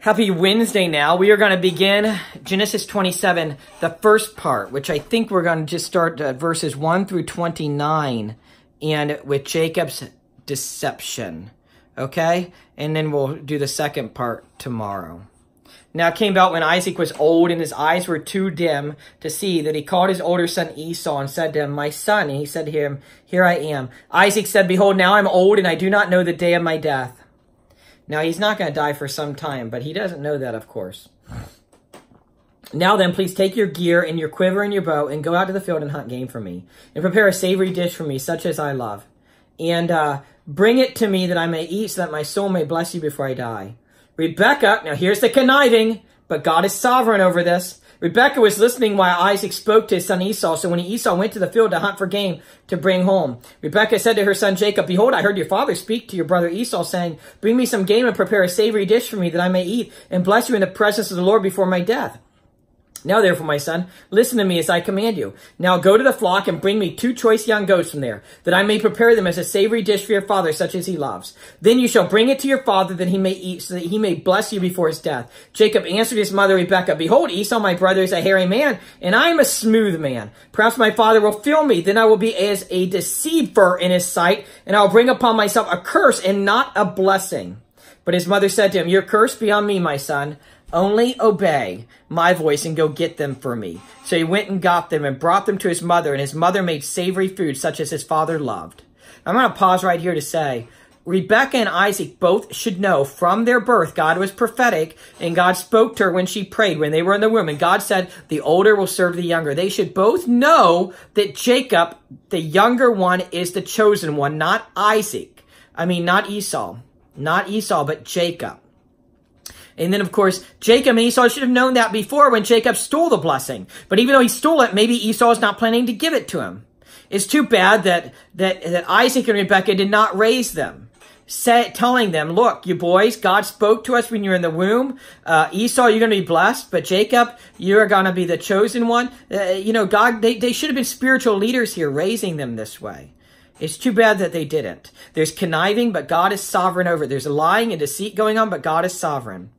Happy Wednesday now. We are going to begin Genesis 27, the first part, which I think we're going to just start verses 1 through 29 and with Jacob's deception. Okay? And then we'll do the second part tomorrow. Now it came about when Isaac was old and his eyes were too dim to see that he called his older son Esau and said to him, "My son." And he said to him, "Here I am." Isaac said, "Behold, now I'm old and I do not know the day of my death." Now, he's not going to die for some time, but he doesn't know that, of course. "Now then, please take your gear and your quiver and your bow and go out to the field and hunt game for me. And prepare a savory dish for me, such as I love. And bring it to me that I may eat, so that my soul may bless you before I die." Rebekah, now here's the conniving, but God is sovereign over this. Rebekah was listening while Isaac spoke to his son Esau. So when Esau went to the field to hunt for game to bring home, Rebekah said to her son Jacob, "Behold, I heard your father speak to your brother Esau, saying, 'Bring me some game and prepare a savory dish for me that I may eat and bless you in the presence of the Lord before my death.' Now, therefore, my son, listen to me as I command you. Now go to the flock and bring me 2 choice young goats from there, that I may prepare them as a savory dish for your father, such as he loves. Then you shall bring it to your father, that he may eat, so that he may bless you before his death." Jacob answered his mother Rebekah, "Behold, Esau my brother is a hairy man, and I am a smooth man. Perhaps my father will feel me, then I will be as a deceiver in his sight, and I will bring upon myself a curse and not a blessing." But his mother said to him, "Your curse be on me, my son. Only obey my voice and go get them for me." So he went and got them and brought them to his mother, and his mother made savory food such as his father loved. I'm going to pause right here to say, Rebekah and Isaac both should know from their birth God was prophetic, and God spoke to her when she prayed, when they were in the womb, and God said, the older will serve the younger. They should both know that Jacob, the younger one, is the chosen one, not Isaac. I mean, not Esau. Not Esau, but Jacob. And then, of course, Jacob and Esau should have known that before when Jacob stole the blessing. But even though he stole it, maybe Esau is not planning to give it to him. It's too bad that Isaac and Rebekah did not raise them, telling them, "Look, you boys, God spoke to us when you were in the womb. Esau, you're going to be blessed, but Jacob, you're going to be the chosen one." God, they should have been spiritual leaders here, raising them this way. It's too bad that they didn't. There's conniving, but God is sovereign over it. There's lying and deceit going on, but God is sovereign.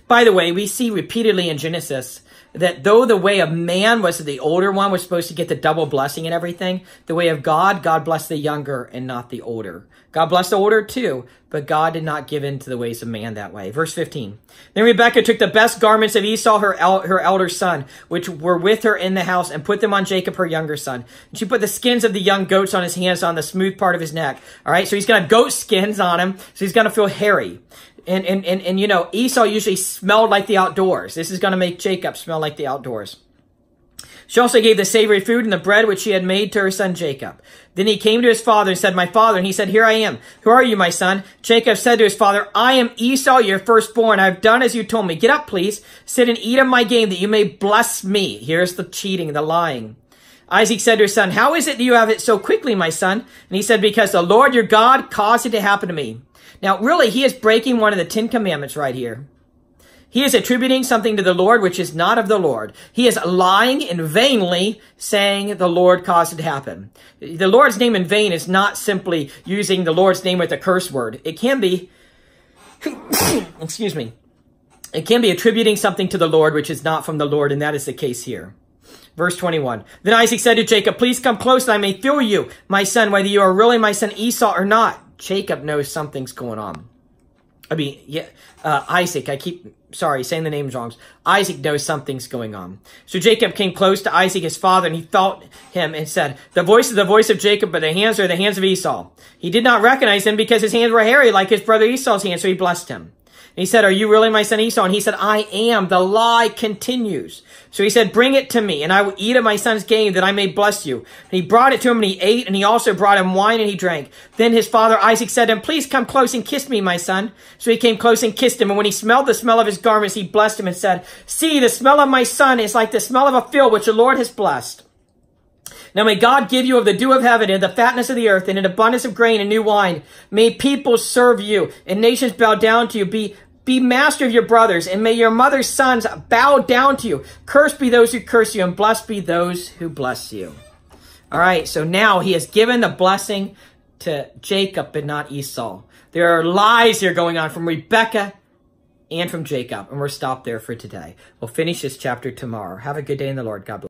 By the way, we see repeatedly in Genesis that though the way of man was that the older one was supposed to get the double blessing and everything, the way of God, God blessed the younger and not the older. God blessed the older too, but God did not give in to the ways of man that way. Verse 15. Then Rebekah took the best garments of Esau, her elder son, which were with her in the house, and put them on Jacob, her younger son. And she put the skins of the young goats on his hands, on the smooth part of his neck. All right, so he's going to have goat skins on him, so he's going to feel hairy. And Esau usually smelled like the outdoors. This is going to make Jacob smell like the outdoors. She also gave the savory food and the bread which she had made to her son Jacob. Then he came to his father and said, "My father." And he said, "Here I am. Who are you, my son?" Jacob said to his father, "I am Esau, your firstborn. I have done as you told me. Get up, please. Sit and eat of my game, that you may bless me." Here's the cheating, the lying. Isaac said to his son, "How is it that you have it so quickly, my son?" And he said, "Because the Lord your God caused it to happen to me." Now, really, he is breaking one of the 10 commandments right here. He is attributing something to the Lord which is not of the Lord. He is lying and vainly saying the Lord caused it to happen. The Lord's name in vain is not simply using the Lord's name with a curse word. It can be, excuse me, it can be attributing something to the Lord which is not from the Lord, and that is the case here. Verse 21. Then Isaac said to Jacob, "Please come close that I may feel you, my son, whether you are really my son Esau or not." Jacob knows something's going on. Isaac, saying the names wrong. Isaac knows something's going on. So Jacob came close to Isaac, his father, and he felt him and said, "The voice is the voice of Jacob, but the hands are the hands of Esau." He did not recognize him because his hands were hairy like his brother Esau's hands, so he blessed him. And he said, "Are you really my son Esau?" And he said, "I am." The lie continues. So he said, "Bring it to me, and I will eat of my son's game, that I may bless you." And he brought it to him, and he ate, and he also brought him wine, and he drank. Then his father Isaac said to him, "Please come close and kiss me, my son." So he came close and kissed him, and when he smelled the smell of his garments, he blessed him and said, "See, the smell of my son is like the smell of a field which the Lord has blessed. Now may God give you of the dew of heaven and the fatness of the earth and an abundance of grain and new wine. May people serve you and nations bow down to you. Be master of your brothers, and may your mother's sons bow down to you. Cursed be those who curse you, and blessed be those who bless you." All right, so now he has given the blessing to Jacob but not Esau. There are lies here going on from Rebekah and from Jacob. And we're stopped there for today. We'll finish this chapter tomorrow. Have a good day in the Lord. God bless.